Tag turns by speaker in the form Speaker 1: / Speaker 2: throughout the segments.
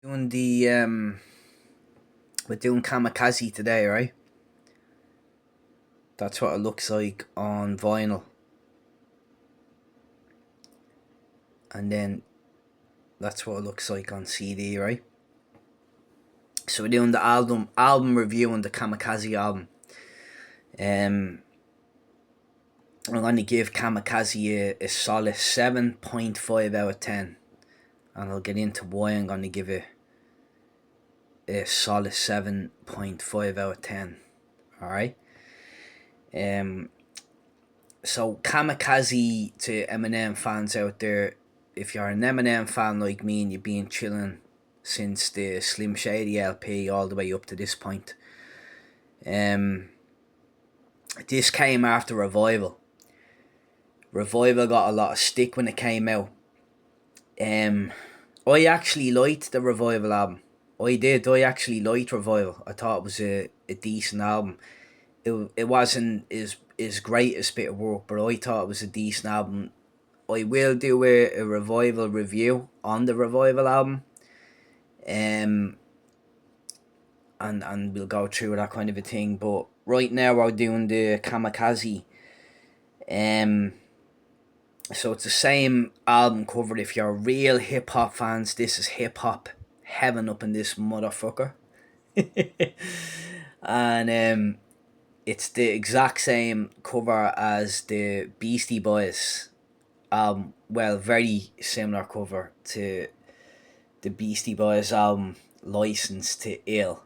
Speaker 1: Doing the we're doing Kamikaze today, right? That's what it looks like on vinyl, and then that's what it looks like on CD, right? So we're doing the album review on the Kamikaze album. Um, I'm gonna give Kamikaze a solid 7.5 out of 10, and I'll get into why I'm gonna give it a solid 7.5 out of 10. All right. Um, so Kamikaze, to Eminem fans out there, if you're an Eminem fan like me and you've been chilling since the Slim Shady LP all the way up to this point, um, this came after Revival. Revival got a lot of stick when it came out. Um, I actually liked the Revival album. I did. I actually liked Revival. I thought it was a decent album. It wasn't as great as bit of work, but I thought it was a decent album. I will do a Revival review on the Revival album, um, and we'll go through that kind of a thing. But right now we're doing the Kamikaze. Um, so it's the same album cover. If you're real hip hop fans, this is hip hop heaven up in this motherfucker. And it's the exact same cover as the Beastie Boys album. Well, very similar cover to the Beastie Boys album License to Ill,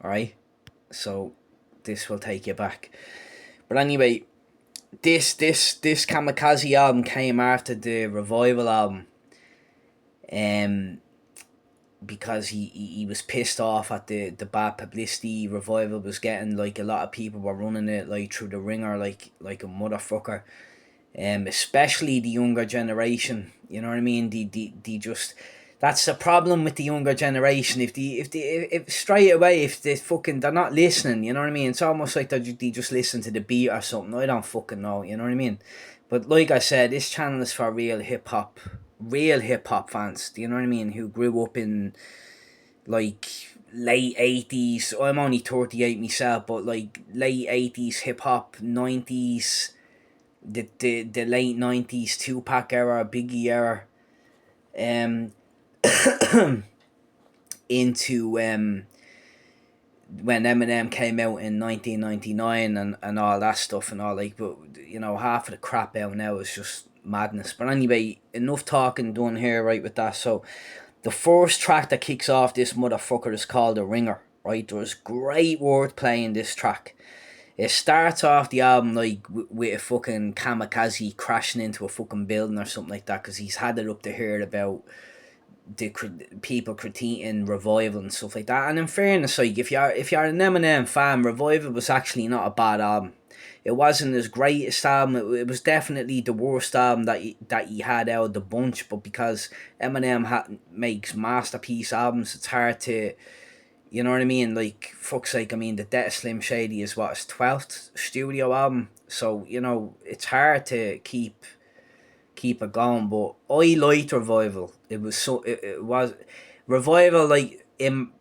Speaker 1: alright? So this will take you back. But anyway, this Kamikaze album came after the Revival album. Um because he was pissed off at the bad publicity Revival was getting. Like, a lot of people were running it like through the ringer like a motherfucker. Especially the younger generation. You know what I mean? They just, that's the problem with the younger generation. If straight away, if they fucking, they're not listening, you know what I mean? It's almost like they just listen to the beat or something. I don't fucking know, you know what I mean? But like I said, this channel is for real hip hop fans. Do you know what I mean? Who grew up in like late 80s. I'm only 38 myself, but like late 80s hip hop, 90s, the late 90s Tupac era, Biggie era, um, into when Eminem came out in 1999 and all that stuff and all. Like, but you know, half of the crap out now is just madness. But anyway, enough talking done here, right, with that. So the first track that kicks off this motherfucker is called The Ringer, right? There's great wordplay in this track. It starts off the album like with a fucking kamikaze crashing into a fucking building or something like that, because he's had it up to here about the people critiquing Revival and stuff like that. And in fairness, like, if you're an Eminem fan, Revival was actually not a bad album. It wasn't his greatest album. It was definitely the worst album that he had out of the bunch. But because Eminem makes masterpiece albums, it's hard to, you know what I mean? Like, fuck's sake, I mean, the Death of Slim Shady is what, his 12th studio album. So, you know, it's hard to keep it going. But I liked Revival. It was Revival, like, in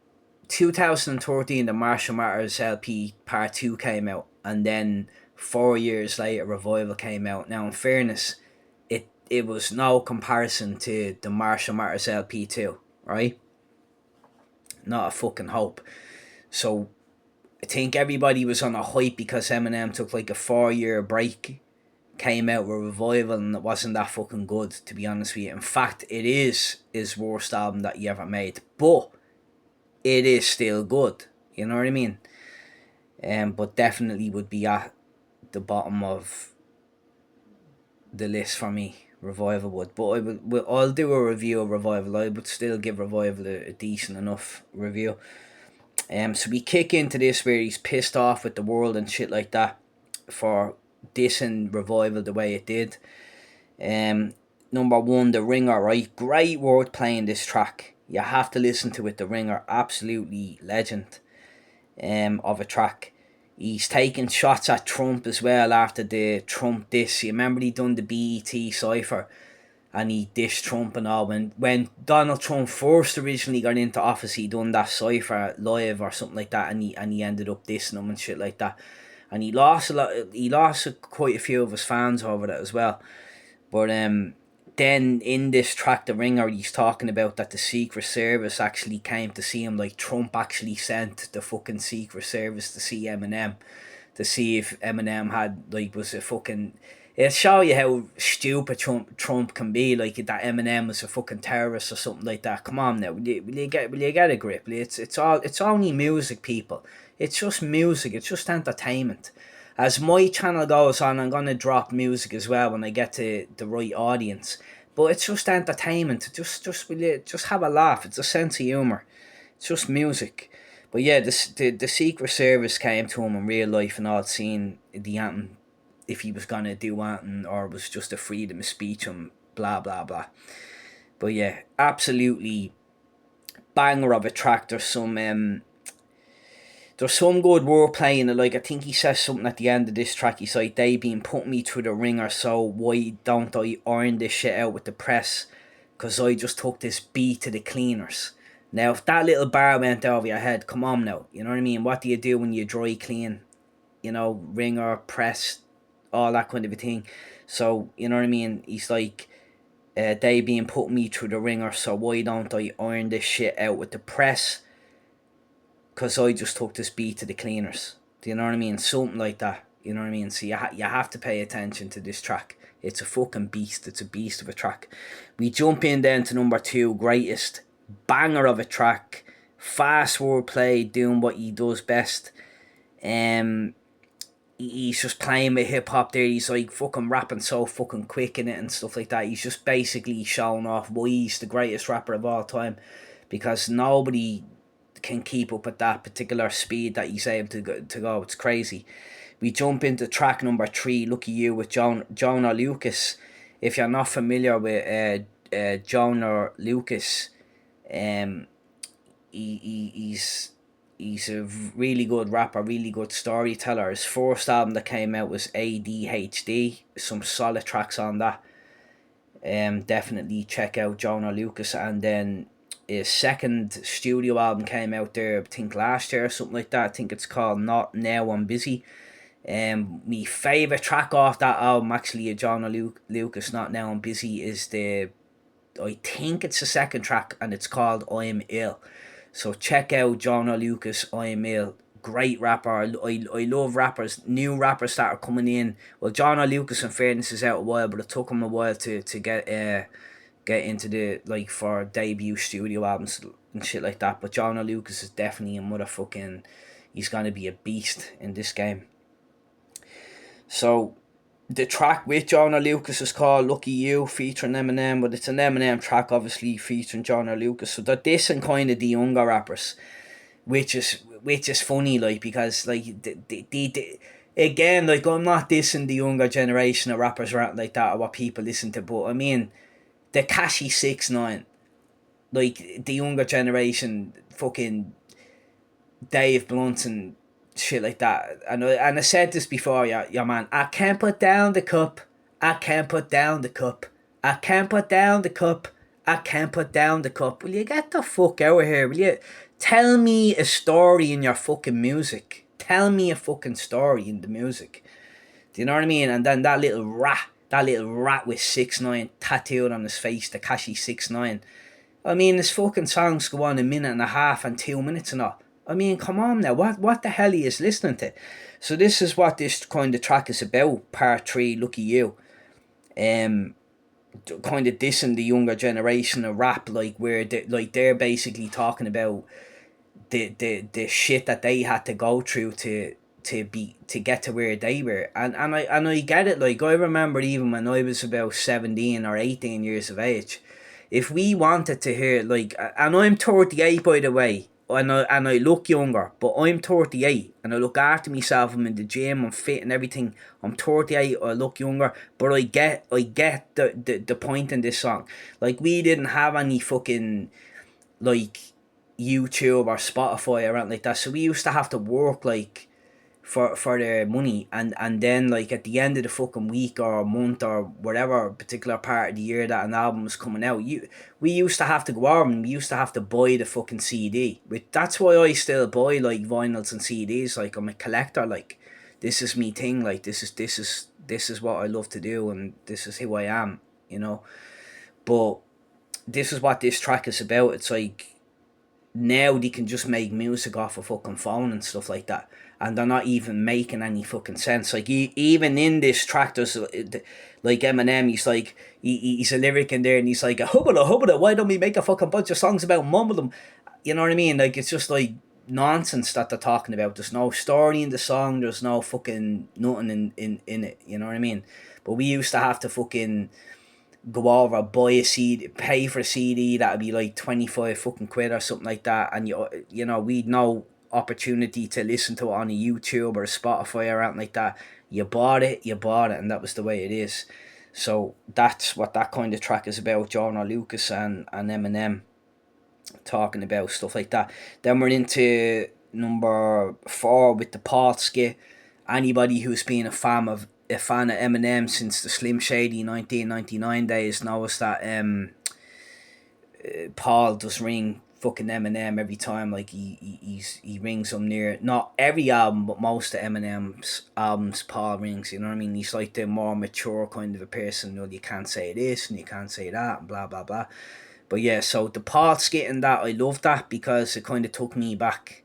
Speaker 1: 2013, the Marshall Matters LP Part 2 came out, and then 4 years later, Revival came out. Now, in fairness, it was no comparison to the Marshall Matters LP 2, right? Not a fucking hope. So I think everybody was on a hype because Eminem took like a 4 year break, came out with Revival, and it wasn't that fucking good, to be honest with you. In fact, it is his worst album that he ever made, but it is still good. You know what I mean? But definitely would be at the bottom of the list for me. Revival would, but I'll do a review of Revival. I would still give Revival a decent enough review. So we kick into this where he's pissed off with the world and shit like that for dissing Revival the way it did. Number one, The Ringer, right? Great wordplay in this track. You have to listen to it. The Ringer, absolutely legend of a track. He's taking shots at Trump as well after the Trump diss. You remember he done the BET cipher, and he dished Trump and all. When Donald Trump first originally got into office, he done that cipher live or something like that, and he ended up dissing him and shit like that, and he lost a lot. He lost quite a few of his fans over that as well. But then in this track, The Ringer, he's talking about that the Secret Service actually came to see him. Like Trump actually sent the fucking Secret Service to see Eminem, to see if Eminem had like was a fucking. It'll show you how stupid Trump can be. Like that Eminem was a fucking terrorist or something like that. Come on now, will you get a grip? It's only music, people. It's just music. It's just entertainment. As my channel goes on, I'm gonna drop music as well when I get to the right audience. But it's just entertainment. Just have a laugh. It's a sense of humor. It's just music. But yeah, the Secret Service came to him in real life and all, seeing the anthem, if he was gonna do anything or was just a freedom of speech and blah blah blah. But yeah, absolutely banger of a track. There's some good wordplay in it. Like I think he says something at the end of this track. He's like, "They been putting me through the ringer, so why don't I iron this shit out with the press? Cause I just took this beat to the cleaners." Now, if that little bar went over your head, come on now, you know what I mean? What do you do when you dry clean? You know, ringer, press, all that kind of a thing. So, you know what I mean? He's like, they been putting me through the ringer, so why don't I iron this shit out with the press? Because I just took this beat to the cleaners. Do you know what I mean? Something like that. You know what I mean? So you have to pay attention to this track. It's a fucking beast. It's a beast of a track. We jump in then to number 2, greatest banger of a track. Fast wordplay, doing what he does best. He's just playing with hip hop there. He's like fucking rapping so fucking quick in it and stuff like that. He's just basically showing off why he's the greatest rapper of all time, because nobody can keep up at that particular speed that he's able to go. It's crazy. We jump into track number 3, Lucky You, with Jonah Lucas. If you're not familiar with Jonah Lucas, he's a really good rapper, really good storyteller. His first album that came out was ADHD. Some solid tracks on that. Definitely check out Jonah Lucas. And then his second studio album came out there, I think last year or something like that. I think it's called Not Now I'm Busy. My favourite track off that album, actually, of Jonah Lucas, Not Now I'm Busy, is I think it's the second track, and it's called I'm Ill. So check out Jonah Lucas, I'm Ill. Great rapper. I love rappers, new rappers that are coming in. Well, Jonah Lucas, in fairness, is out a while, but it took him a while to get into the, like, for debut studio albums and shit like that. But Jonah Lucas is definitely a motherfucking, he's gonna be a beast in this game. So the track with Jonah Lucas is called Lucky You, featuring Eminem, but it's an Eminem track, obviously, featuring Jonah Lucas. So they're dissing kind of the younger rappers, which is funny, like, because, like, again, like, I'm not dissing the younger generation of rappers or like that, or what people listen to, but I mean, the Cashy 6ix9ine, like, the younger generation, fucking Dave Blunt and shit like that. And I said this before, yeah, man. I can't put down the cup. I can't put down the cup. I can't put down the cup. I can't put down the cup. Will you get the fuck out of here? Will you tell me a story in your fucking music? Tell me a fucking story in the music. Do you know what I mean? And then that little rat with 6ix9ine tattooed on his face, the Cashy 6ix9ine. I mean, his fucking songs go on a minute and a half and 2 minutes and all. I mean, come on now, what the hell are you listening to? So this is what this kind of track is about, part 3, Lucky You. Kind of dissing the younger generation of rap, like, where they're basically talking about the shit that they had to go through to get to where they were. And I get it. Like, I remember even when I was about 17 or 18 years of age, if we wanted to hear, like, and I'm 38, by the way, and I look younger, but I'm 38 and I look after myself. I'm in the gym, I'm fit and everything. I'm 38, I look younger, but I get the point in this song. Like, we didn't have any fucking, like, YouTube or Spotify or anything like that, so we used to have to work, like, for their money, and then like at the end of the fucking week or month or whatever particular part of the year that an album was coming out, we used to have to go over and we used to have to buy the fucking CD. That's why I still buy like vinyls and CDs. Like I'm a collector. Like this is me thing. Like this is what I love to do, and this is who I am. You know. But this is what this track is about. It's like now they can just make music off a fucking phone and stuff like that, and they're not even making any fucking sense. Like even in this track, there's like Eminem. He's like he's a lyric in there, and he's like a hubbada hubbada. Why don't we make a fucking bunch of songs about mumbling? You know what I mean? Like it's just like nonsense that they're talking about. There's no story in the song. There's no fucking nothing in it. You know what I mean? But we used to have to fucking go over, buy a CD, pay for a CD that'd be like 25 fucking quid or something like that, and you know we'd no opportunity to listen to it on a YouTube or a Spotify or anything like that. You bought it, and that was the way it is. So that's what that kind of track is about. Jordan Lucas and Eminem talking about stuff like that. Then we're into number 4 with the Paul skit. Anybody who's been a fan of Eminem since the Slim Shady 1999 days knows that Paul does ring fucking Eminem every time. Like he rings him near, not every album but most of Eminem's albums Paul rings. You know what I mean? He's like the more mature kind of a person. You know, you can't say this and you can't say that and blah blah blah. But yeah, so the Paul skit and that, I love that because it kind of took me back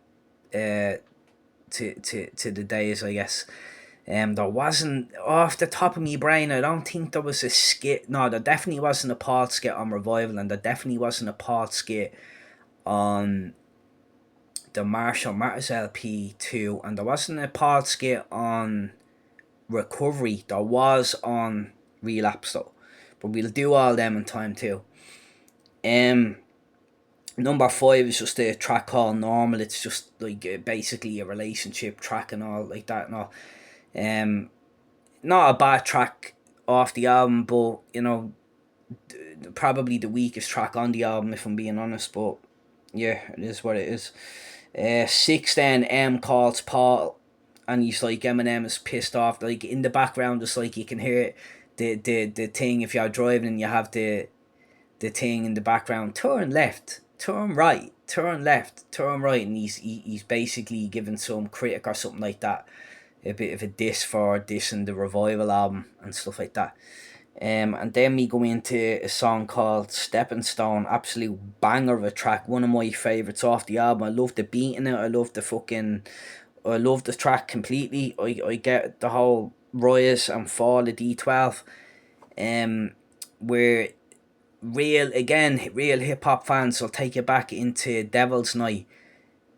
Speaker 1: to the days, I guess. There wasn't, off the top of my brain, I don't think there was a skit. No, there definitely wasn't a Paul skit on Revival, and there definitely wasn't a Paul skit on the Marshall Matters LP too, and there wasn't a Paul skit on Recovery. There was on Relapse though, but we'll do all them in time too. Number 5 is just a track called Normal. It's just like basically a relationship track and all like that and all. Not a bad track off the album, but you know, probably the weakest track on the album if I'm being honest. But yeah, it is what it is. 6 then M calls Paul, and he's like Eminem is pissed off. Like in the background, it's like you can hear it, the thing if you're driving and you have the thing in the background. Turn left, turn right, turn left, turn right, and he's basically giving some critic or something like that a bit of a diss for dissing the Revival album and stuff like that. And then we go into a song called Stepping Stone, absolute banger of a track, one of my favourites off the album. I love the beat in it, I love the track completely. I get the whole rise and fall of D12. Where real hip hop fans will take you back into Devil's Night.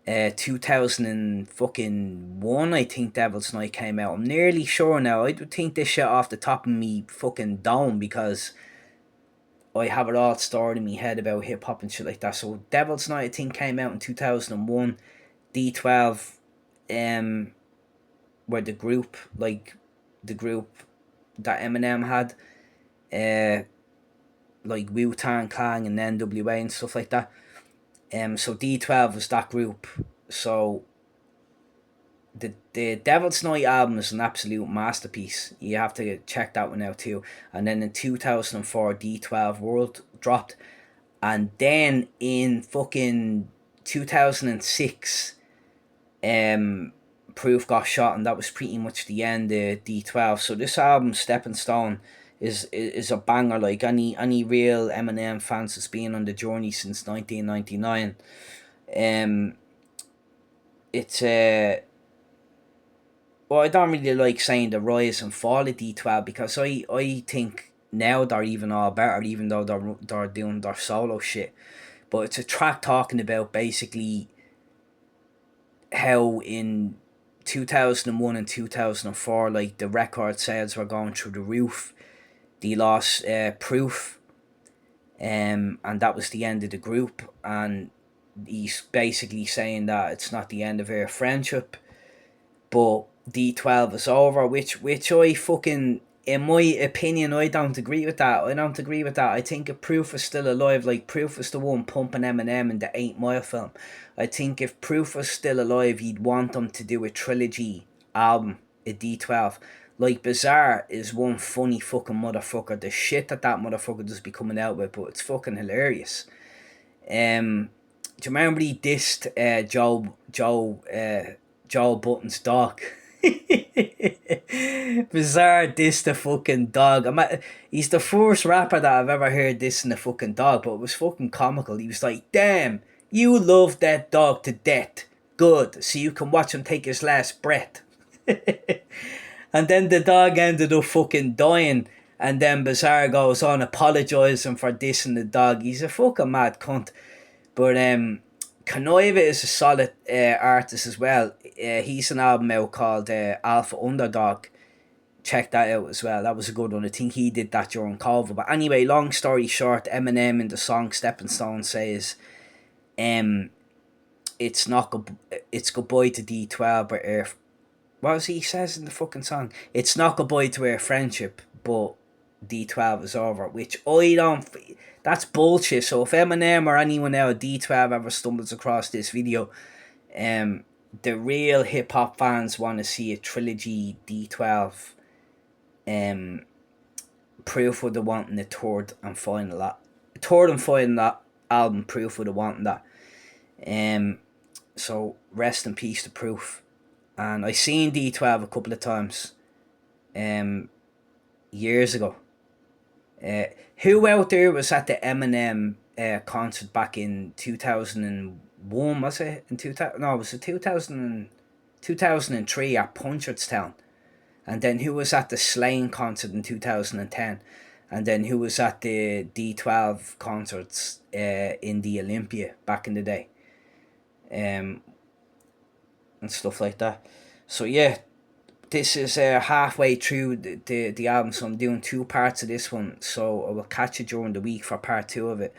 Speaker 1: 2001, I think Devil's Night came out. I'm nearly sure now. I would think this shit off the top of me fucking dome because I have it all stored in my head about hip hop and shit like that. So Devil's Night I think came out in 2001. D12 were the group that Eminem had, like Wu-Tang Clan and NWA and stuff like that. So D12 was that group. So the Devil's Night album is an absolute masterpiece. You have to check that one out too. And then in 2004, D12 World dropped, and then in fucking 2006, Proof got shot, and that was pretty much the end of D12. So this album, Stepping Stone, is a banger. Like any real Eminem fans that's been on the journey since 1999. It's well, I don't really like saying the rise and fall of D12 because I think now they're even all better, even though they're doing their solo shit. But it's a track talking about basically how in 2001 and 2004, like the record sales were going through the roof. They lost Proof, and that was the end of the group. And he's basically saying that it's not the end of their friendship, but D12 is over, which I fucking, in my opinion, I don't agree with that. I think if Proof is still alive, like Proof is the one pumping Eminem in the 8 Mile film. I think if Proof was still alive, he'd want them to do a trilogy album, a D12. Like, Bizarre is one funny fucking motherfucker. The shit that motherfucker does be coming out with, but it's fucking hilarious. Do you remember he dissed Joe Button's dog? Bizarre dissed the fucking dog. He's the first rapper that I've ever heard dissing the fucking dog, but it was fucking comical. He was like, "Damn, you love that dog to death. Good, so you can watch him take his last breath." And then the dog ended up fucking dying. And then Bizarre goes on apologising for dissing the dog. He's a fucking mad cunt. But Kanoiva is a solid artist as well. He's an album out called Alpha Underdog. Check that out as well. That was a good one. I think he did that during COVID. But anyway, long story short, Eminem in the song Stepping Stone says, it's not good. It's goodbye to D12, but what was he says in the fucking song? It's not goodbye to our friendship, but D12 is over. Which I don't. That's bullshit. So if Eminem or anyone now at D12 ever stumbles across this video, the real hip hop fans want to see a trilogy D12. Proof of the wanting the third and final album. Proof of the wanting that. So rest in peace to Proof. And I seen D12 a couple of times. Years ago. Who out there was at the Eminem concert back in 2001, was it? In 2000? No, it was 2003 at Punchettstown. And then who was at the Slane concert in 2010? And then who was at the D12 concerts in the Olympia back in the day? And stuff like that. So yeah, this is halfway through the album, so I'm doing 2 parts of this one, so I will catch you during the week for part 2 of it.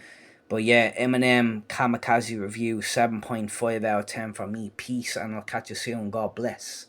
Speaker 1: But yeah, Eminem Kamikaze review, 7.5 out of 10 for me. Peace, and I'll catch you soon. God bless.